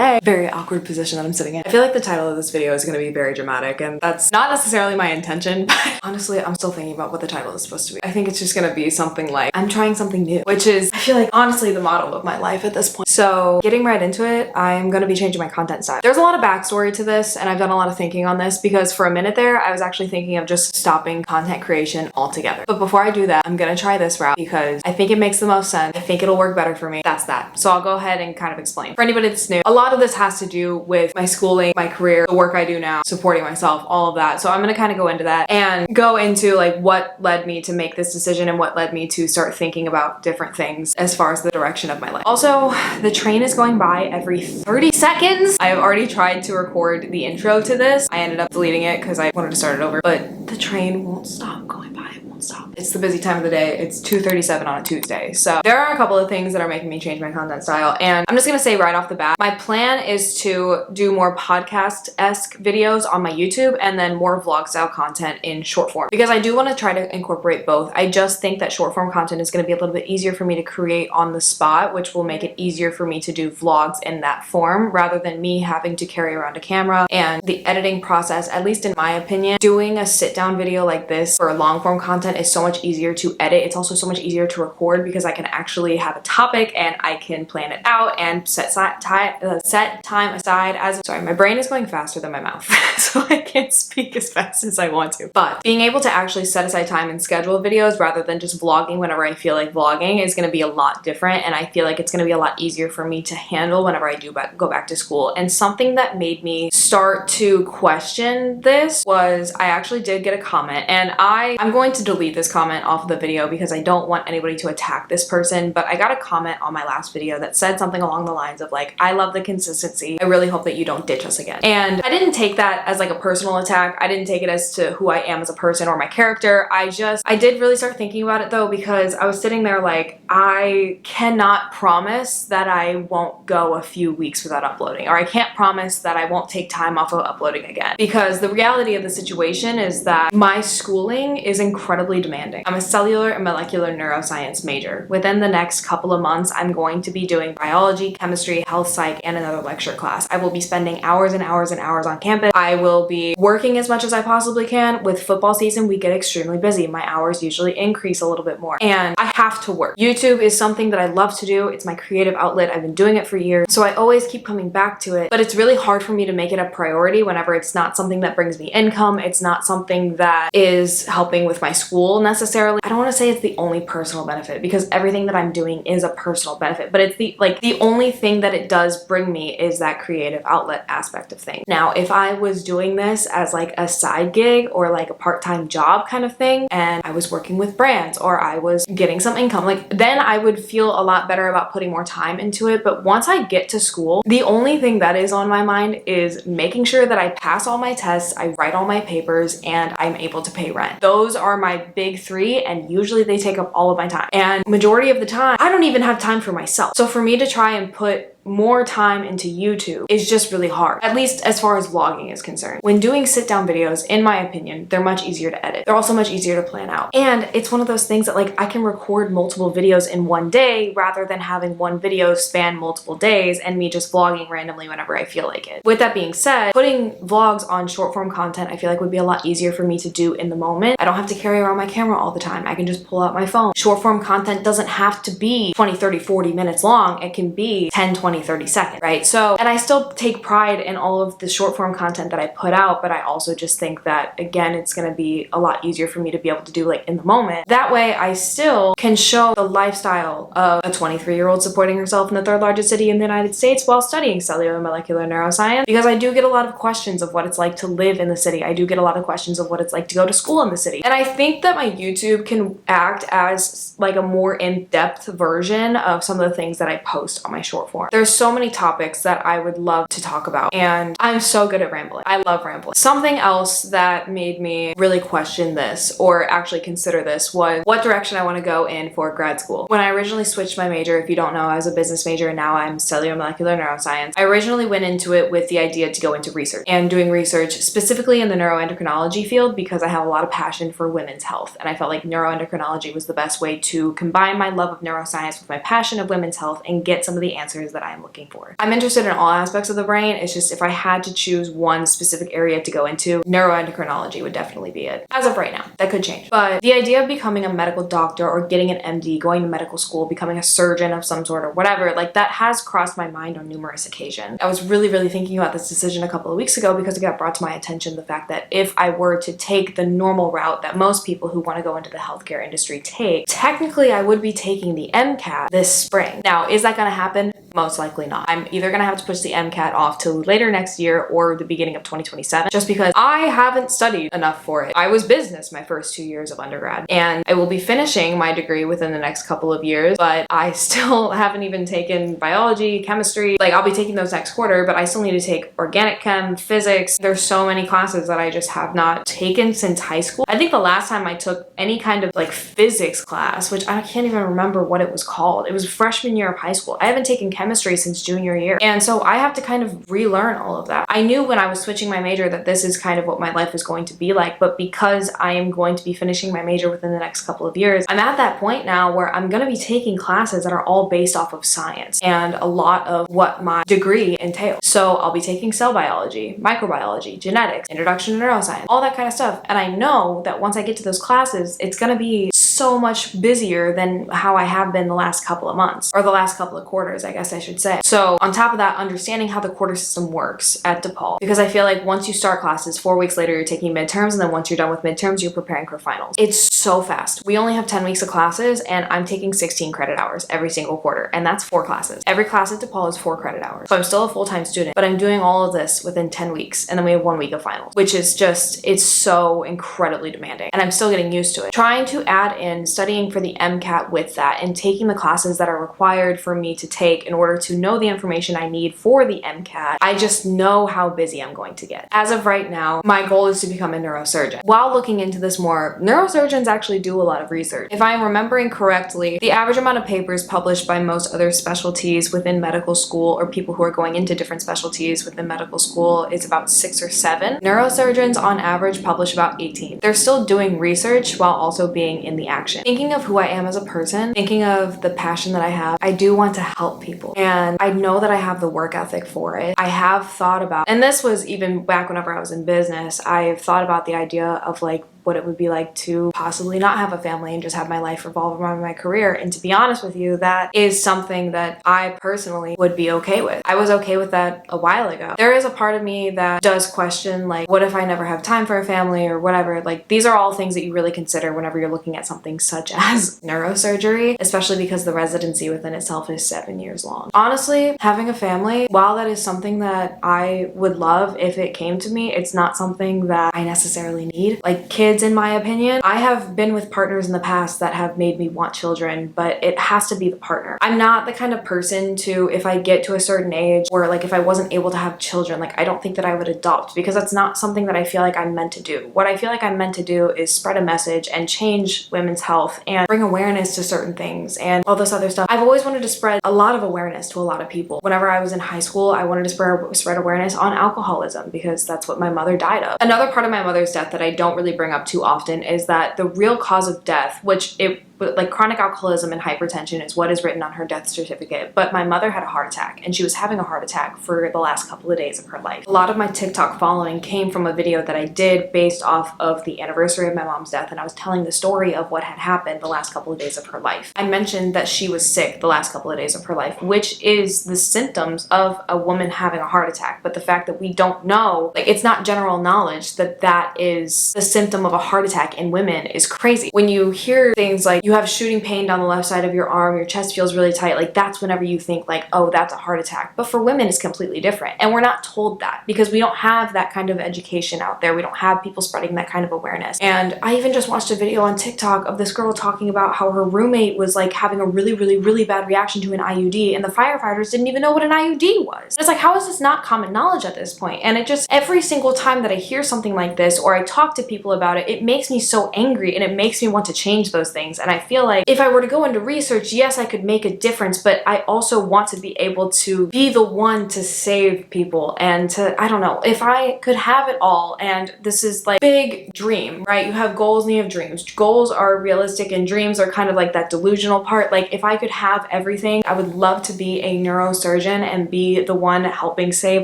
today. Very awkward position that I'm sitting in. I feel like the title of this video is going to be very dramatic, and that's not necessarily my intention, but honestly, I'm still thinking about what the title is supposed to be. I think it's just going to be something like, I'm trying something new, which is, I feel like, honestly, the motto of my life at this point. So getting right into it, I'm going to be changing my content style. There's a lot of backstory to this, and I've done a lot of thinking on this because for a minute there, I was actually thinking of just stopping content creation altogether. But before I do that, I'm going to try this route because I think it makes the most sense. I think it'll work better for me. That's that. So I'll go ahead and kind of explain. For anybody that's new, a lot of this has to do with my schooling, my career, the work I do now, supporting myself, all of that. So I'm going to kind of go into that and go into like what led me to make this decision and what led me to start thinking about different things as far as the direction of my life. Also, the train is going by every 30 seconds. I have already tried to record the intro to this. I ended up deleting it because I wanted to start it over, but the train won't stop going by. It won't stop. It's the busy time of the day. It's 2:37 on a Tuesday. So there are a couple of things that are making me change my content style. And I'm just going to say right off the bat, my plan is to do more podcast-esque videos on my YouTube and then more vlog style content in short form because I do want to try to incorporate both. I just think that short form content is going to be a little bit easier for me to create on the spot, which will make it easier for me to do vlogs in that form rather than me having to carry around a camera. And the editing process, at least in my opinion, doing a sit down video like this for long form content is so much easier to edit. It's also so much easier to record because I can actually have a topic and I can plan it out and set time aside as, sorry, my brain is going faster than my mouth, so I can't speak as fast as I want to. But being able to actually set aside time and schedule videos rather than just vlogging whenever I feel like vlogging is going to be a lot different, and I feel like it's going to be a lot easier for me to handle whenever I do go back to school. And something that made me start to question this was I actually did get a comment, and I'm going to delete this comment off of the video because I don't want anybody to attack this person, but I got a comment on my last video that said something along the lines of like, I love the consistency. I really hope that you don't ditch us again. And I didn't take that as like a personal attack. I didn't take it as to who I am as a person or my character. I did really start thinking about it though, because I was sitting there like, I cannot promise that I won't go a few weeks without uploading, or I can't promise that I won't take time off of uploading again, because the reality of the situation is that my schooling is incredibly demanding. I'm a cellular and molecular neuroscience major. Within the next couple of months, I'm going to be doing biology, chemistry, health psych, and another lecture class. I will be spending hours and hours and hours on campus. I will be working as much as I possibly can. With football season, we get extremely busy. My hours usually increase a little bit more, and I have to work. YouTube is something that I love to do. It's my creative outlet. I've been doing it for years, so I always keep coming back to it, but it's really hard for me to make it a priority whenever it's not something that brings me income. It's not something that is helping with my school necessarily. I don't want to say it's the only personal benefit because everything that I'm doing is a personal benefit, but it's the only thing that it does bring me is that creative outlet aspect of things. Now, if I was doing this as like a side gig or like a part-time job kind of thing, and I was working with brands or I was getting some income, like then I would feel a lot better about putting more time into it. But once I get to school, the only thing that is on my mind is making sure that I pass all my tests, I write all my papers, and I'm able to pay rent. Those are my big three, and usually they take up all of my time. And majority of the time, I don't even have time for myself. So for me to try and put more time into YouTube is just really hard, at least as far as vlogging is concerned. When doing sit down videos, in my opinion, they're much easier to edit. They're also much easier to plan out. And it's one of those things that like I can record multiple videos in one day rather than having one video span multiple days and me just vlogging randomly whenever I feel like it. With that being said, putting vlogs on short form content I feel like would be a lot easier for me to do in the moment. I don't have to carry around my camera all the time. I can just pull out my phone. Short form content doesn't have to be 20, 30, 40 minutes long. It can be 10, 20, 30 seconds, right? So, and I still take pride in all of the short form content that I put out, but I also just think that, again, it's going to be a lot easier for me to be able to do like in the moment. That way I still can show the lifestyle of a 23-year-old supporting herself in the third largest city in the United States while studying cellular and molecular neuroscience, because I do get a lot of questions of what it's like to live in the city. I do get a lot of questions of what it's like to go to school in the city. And I think that my YouTube can act as like a more in-depth version of some of the things that I post on my short form. There's so many topics that I would love to talk about, and I'm so good at rambling. I love rambling. Something else that made me really question this or actually consider this was what direction I want to go in for grad school. When I originally switched my major, if you don't know, I was a business major and now I'm cellular molecular neuroscience. I originally went into it with the idea to go into research and doing research specifically in the neuroendocrinology field because I have a lot of passion for women's health, and I felt like neuroendocrinology was the best way to combine my love of neuroscience with my passion of women's health and get some of the answers that I am looking for. I'm interested in all aspects of the brain. It's just if I had to choose one specific area to go into, neuroendocrinology would definitely be it. As of right now, that could change. But the idea of becoming a medical doctor or getting an MD, going to medical school, becoming a surgeon of some sort or whatever, like that has crossed my mind on numerous occasions. I was really thinking about this decision a couple of weeks ago because it got brought to my attention the fact that if I were to take the normal route that most people who want to go into the healthcare industry take, technically I would be taking the MCAT this spring. Now, is that going to happen? Most likely not. I'm either going to have to push the MCAT off to later next year or the beginning of 2027 just because I haven't studied enough for it. I was business my first 2 years of undergrad and I will be finishing my degree within the next couple of years, but I still haven't even taken biology, chemistry. Like I'll be taking those next quarter, but I still need to take organic chem, physics. There's so many classes that I just have not taken since high school. I think the last time I took any kind of like physics class, which I can't even remember what it was called. It was freshman year of high school. I haven't taken chemistry since junior year. And so I have to kind of relearn all of that. I knew when I was switching my major that this is kind of what my life was going to be like, but because I am going to be finishing my major within the next couple of years, I'm at that point now where I'm going to be taking classes that are all based off of science and a lot of what my degree entails. So I'll be taking cell biology, microbiology, genetics, introduction to neuroscience, all that kind of stuff. And I know that once I get to those classes, it's going to be so much busier than how I have been the last couple of months, or the last couple of quarters, I guess I should say. So on top of that, understanding how the quarter system works at DePaul, because I feel like once you start classes, 4 weeks later you're taking midterms, and then once you're done with midterms, you're preparing for finals. It's so fast. We only have 10 weeks of classes, and I'm taking 16 credit hours every single quarter, and that's 4 classes. Every class at DePaul is 4 credit hours. So I'm still a full-time student, but I'm doing all of this within 10 weeks, and then we have 1 week of finals, which is just, it's so incredibly demanding, and I'm still getting used to it. Trying to add in studying for the MCAT with that and taking the classes that are required for me to take in order to know the information I need for the MCAT, I just know how busy I'm going to get. As of right now, my goal is to become a neurosurgeon. While looking into this more, neurosurgeons actually do a lot of research. If I'm remembering correctly, the average amount of papers published by most other specialties within medical school, or people who are going into different specialties within medical school, is about 6 or 7. Neurosurgeons on average publish about 18. They're still doing research while also being in the action. Thinking of who I am as a person, thinking of the passion that I have, I do want to help people. And I know that I have the work ethic for it. I have thought about, and this was even back whenever I was in business, I've thought about the idea of like what it would be like to possibly not have a family and just have my life revolve around my career. And to be honest with you, that is something that I personally would be okay with. I was okay with that a while ago. There is a part of me that does question, like, what if I never have time for a family or whatever? Like, these are all things that you really consider whenever you're looking at something such as neurosurgery, especially because the residency within itself is 7 years long. Honestly, having a family, while that is something that I would love if it came to me, it's not something that I necessarily need. Like, kids, in my opinion, I have been with partners in the past that have made me want children, but it has to be the partner. I'm not the kind of person to, if I get to a certain age, or like if I wasn't able to have children, like I don't think that I would adopt, because that's not something that I feel like I'm meant to do. What I feel like I'm meant to do is spread a message and change women's health and bring awareness to certain things and all this other stuff. I've always wanted to spread a lot of awareness to a lot of people. Whenever I was in high school, I wanted to spread awareness on alcoholism because that's what my mother died of. Another part of my mother's death that I don't really bring up too often is that the real cause of death, which like chronic alcoholism and hypertension is what is written on her death certificate, but my mother had a heart attack, and she was having a heart attack for the last couple of days of her life. A lot of my TikTok following came from a video that I did based off of the anniversary of my mom's death, and I was telling the story of what had happened the last couple of days of her life. I mentioned that she was sick the last couple of days of her life, which is the symptoms of a woman having a heart attack, but the fact that we don't know, like it's not general knowledge that that is the symptom of a heart attack in women is crazy. When you hear things like you have shooting pain down the left side of your arm, your chest feels really tight, like that's whenever you think like, oh, that's a heart attack. But for women, it's completely different. And we're not told that because we don't have that kind of education out there. We don't have people spreading that kind of awareness. And I even just watched a video on TikTok of this girl talking about how her roommate was like having a really bad reaction to an IUD, and the firefighters didn't even know what an IUD was. It's like, how is this not common knowledge at this point? And it just, every single time that I hear something like this or I talk to people about it, it makes me so angry and it makes me want to change those things. And I feel like if I were to go into research, yes, I could make a difference, but I also want to be able to be the one to save people and to, I don't know, if I could have it all, and this is like big dream, right? You have goals and you have dreams. Goals are realistic and dreams are kind of like that delusional part. Like if I could have everything, I would love to be a neurosurgeon and be the one helping save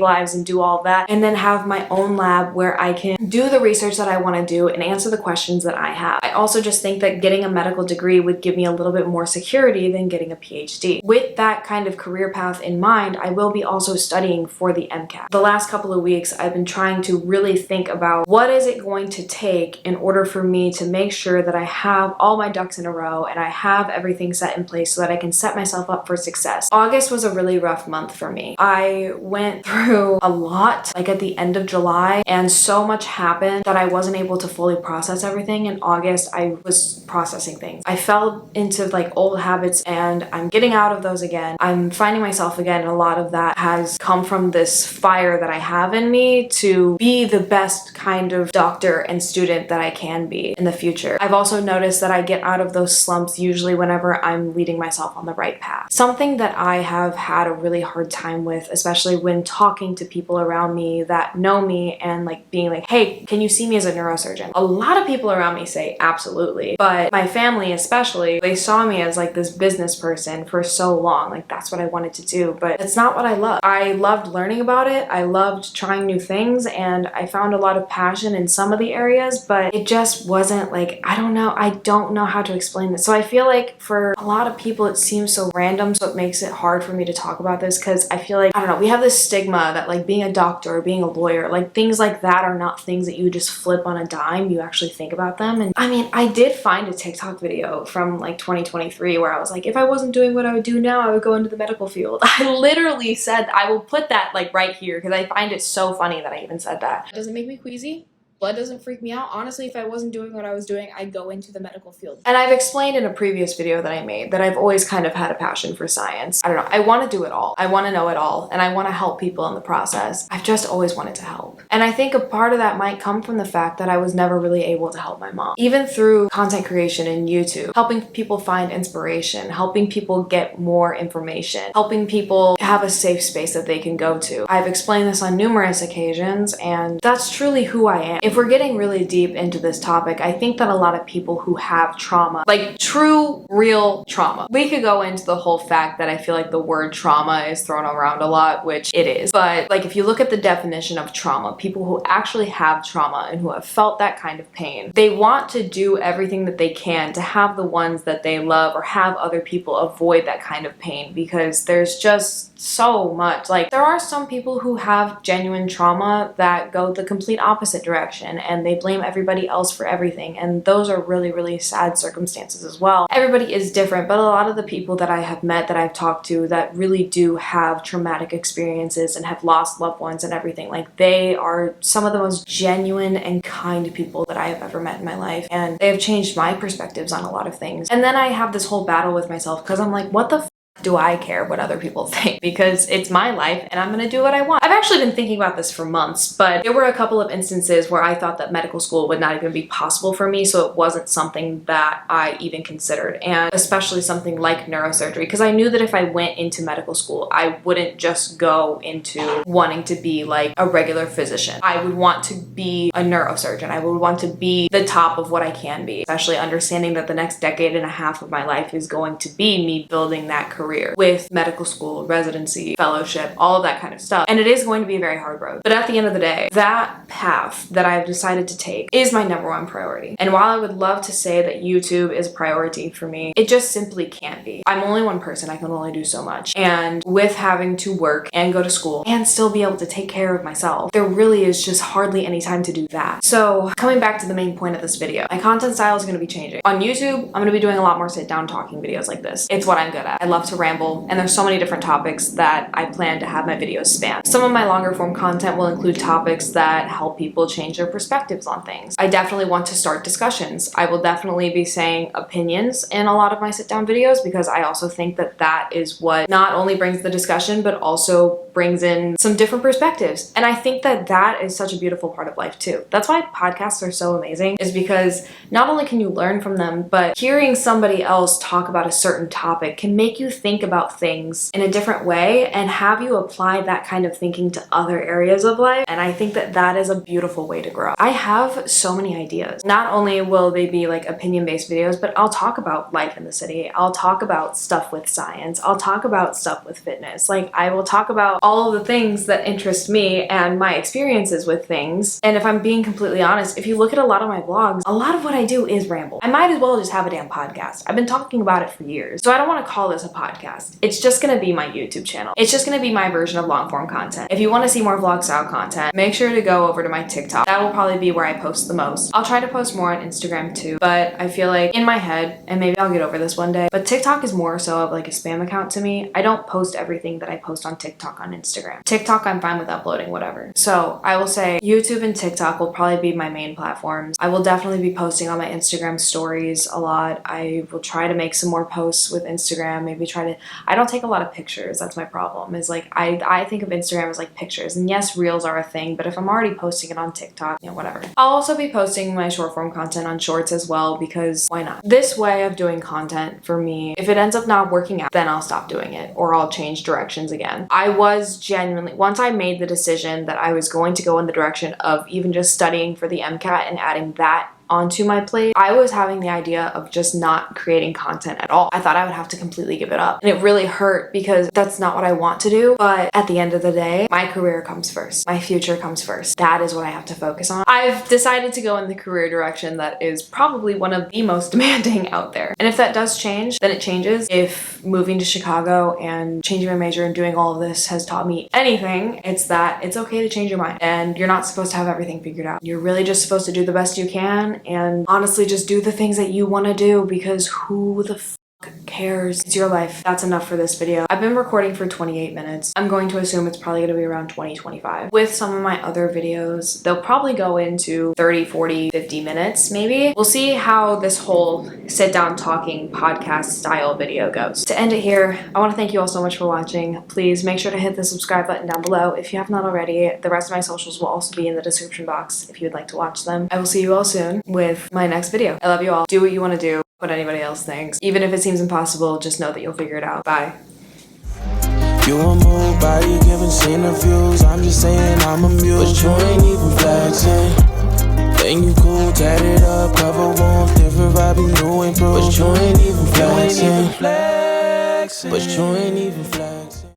lives and do all that, and then have my own lab where I can do the research that I want to do and answer the questions that I have. I also just think that getting a medical degree would give me a little bit more security than getting a PhD. With that kind of career path in mind, I will be also studying for the MCAT. The last couple of weeks, I've been trying to really think about what is it going to take in order for me to make sure that I have all my ducks in a row and I have everything set in place so that I can set myself up for success. August was a really rough month for me. I went through a lot, like at the end of July, and so much happened that I wasn't able to fully process everything. In August, I was processing things. I fell into like old habits and I'm getting out of those again. I'm finding myself again, and a lot of that has come from this fire that I have in me to be the best kind of doctor and student that I can be in the future. I've also noticed that I get out of those slumps usually whenever I'm leading myself on the right path. Something that I have had a really hard time with, especially when talking to people around me that know me and like being like, hey, can you see me as a neurosurgeon? A lot of people around me say absolutely, but my family especially, they saw me as like this business person for so long. Like that's what I wanted to do, but it's not what I love. I loved learning about it. I loved trying new things, and I found a lot of passion in some of the areas, but it just wasn't like, I don't know how to explain this. So I feel like for a lot of people it seems so random, so it makes it hard for me to talk about this, because I feel like, I don't know, we have this stigma that like being a doctor or being a lawyer, like things like that are not things that you just flip on a dime. You actually think about them. And I mean, I did find a TikTok video from like 2023 where I was like, if I wasn't doing what I would do now, I would go into the medical field. I literally said, I will put that like right here because I find it so funny that I even said that. Does it make me queasy? Blood doesn't freak me out. Honestly, if I wasn't doing what I was doing, I'd go into the medical field. And I've explained in a previous video that I made that I've always kind of had a passion for science. I don't know, I want to do it all. I want to know it all, and I want to help people in the process. I've just always wanted to help. And I think a part of that might come from the fact that I was never really able to help my mom. Even through content creation and YouTube, helping people find inspiration, helping people get more information, helping people have a safe space that they can go to. I've explained this on numerous occasions, and that's truly who I am. If we're getting really deep into this topic, I think that a lot of people who have trauma, like true, real trauma, we could go into the whole fact that I feel like the word trauma is thrown around a lot, which it is. But like if you look at the definition of trauma, people who actually have trauma and who have felt that kind of pain, they want to do everything that they can to have the ones that they love or have other people avoid that kind of pain, because there's just so much. Like there are some people who have genuine trauma that go the complete opposite direction and they blame everybody else for everything, and those are really, really sad circumstances as well. Everybody is different, but a lot of the people that I have met, that I've talked to, that really do have traumatic experiences and have lost loved ones and everything, like they are some of the most genuine and kind people that I have ever met in my life, and they have changed my perspectives on a lot of things. And then I have this whole battle with myself because I'm like, what the do I care what other people think? Because it's my life and I'm gonna do what I want. I've actually been thinking about this for months, but there were a couple of instances where I thought that medical school would not even be possible for me, so it wasn't something that I even considered, and especially something like neurosurgery, because I knew that if I went into medical school, I wouldn't just go into wanting to be like a regular physician. I would want to be a neurosurgeon. I would want to be the top of what I can be, especially understanding that the next decade and a half of my life is going to be me building that career with medical school, residency, fellowship, all of that kind of stuff. And it is going to be a very hard road. But at the end of the day, that path that I've decided to take is my #1 priority. And while I would love to say that YouTube is a priority for me, it just simply can't be. I'm only one person. I can only do so much. And with having to work and go to school and still be able to take care of myself, there really is just hardly any time to do that. So coming back to the main point of this video, my content style is going to be changing. On YouTube, I'm going to be doing a lot more sit down talking videos like this. It's what I'm good at. I love to ramble, and there's so many different topics that I plan to have my videos span. Some of my longer form content will include topics that help people change their perspectives on things. I definitely want to start discussions. I will definitely be saying opinions in a lot of my sit down videos, because I also think that that is what not only brings the discussion, but also brings in some different perspectives. And I think that that is such a beautiful part of life too. That's why podcasts are so amazing, is because not only can you learn from them, but hearing somebody else talk about a certain topic can make you think about things in a different way and have you apply that kind of thinking to other areas of life. And I think that that is a beautiful way to grow. I have so many ideas. Not only will they be like opinion-based videos, but I'll talk about life in the city. I'll talk about stuff with science. I'll talk about stuff with fitness. Like, I will talk about all of the things that interest me and my experiences with things. And if I'm being completely honest, if you look at a lot of my vlogs, a lot of what I do is ramble. I might as well just have a damn podcast. I've been talking about it for years. So I don't want to call this a podcast. It's just gonna be my YouTube channel. It's just gonna be my version of long form content. If you want to see more vlog style content, make sure to go over to my TikTok. That will probably be where I post the most. I'll try to post more on Instagram too, but I feel like in my head, and maybe I'll get over this one day, but TikTok is more so of like a spam account to me. I don't post everything that I post on TikTok on Instagram. TikTok, I'm fine with uploading whatever. So I will say YouTube and TikTok will probably be my main platforms. I will definitely be posting on my Instagram stories a lot. I will try to make some more posts with Instagram, maybe I don't take a lot of pictures. That's my problem, is like, I think of Instagram as like pictures, and yes, reels are a thing, but if I'm already posting it on TikTok, you know, whatever. I'll also be posting my short form content on shorts as well, because why not? This way of doing content for me, if it ends up not working out, then I'll stop doing it or I'll change directions again. I was genuinely, once I made the decision that I was going to go in the direction of even just studying for the MCAT and adding that onto my plate, I was having the idea of just not creating content at all. I thought I would have to completely give it up. And it really hurt because that's not what I want to do. But at the end of the day, my career comes first. My future comes first. That is what I have to focus on. I've decided to go in the career direction that is probably one of the most demanding out there. And if that does change, then it changes. If moving to Chicago and changing my major and doing all of this has taught me anything, it's that it's okay to change your mind. And you're not supposed to have everything figured out. You're really just supposed to do the best you can and honestly just do the things that you want to do, because who the f cares? It's your life. That's enough for this video. I've been recording for 28 minutes. I'm going to assume it's probably going to be around 20-25. With some of my other videos, they'll probably go into 30, 40, 50 minutes maybe. We'll see how this whole sit down talking podcast style video goes. To end it here, I want to thank you all so much for watching. Please make sure to hit the subscribe button down below if you have not already. The rest of my socials will also be in the description box if you would like to watch them. I will see you all soon with my next video. I love you all. Do what you want to do. What anybody else thinks. Even if it seems impossible, just know that you'll figure it out. Bye. You a move body giving interviews. I'm just saying I'm amused, but you ain't even flexing. Think you cool, tatted up, cover warm, different vibe, you new improved, but you ain't even flexing. But you ain't even flexing.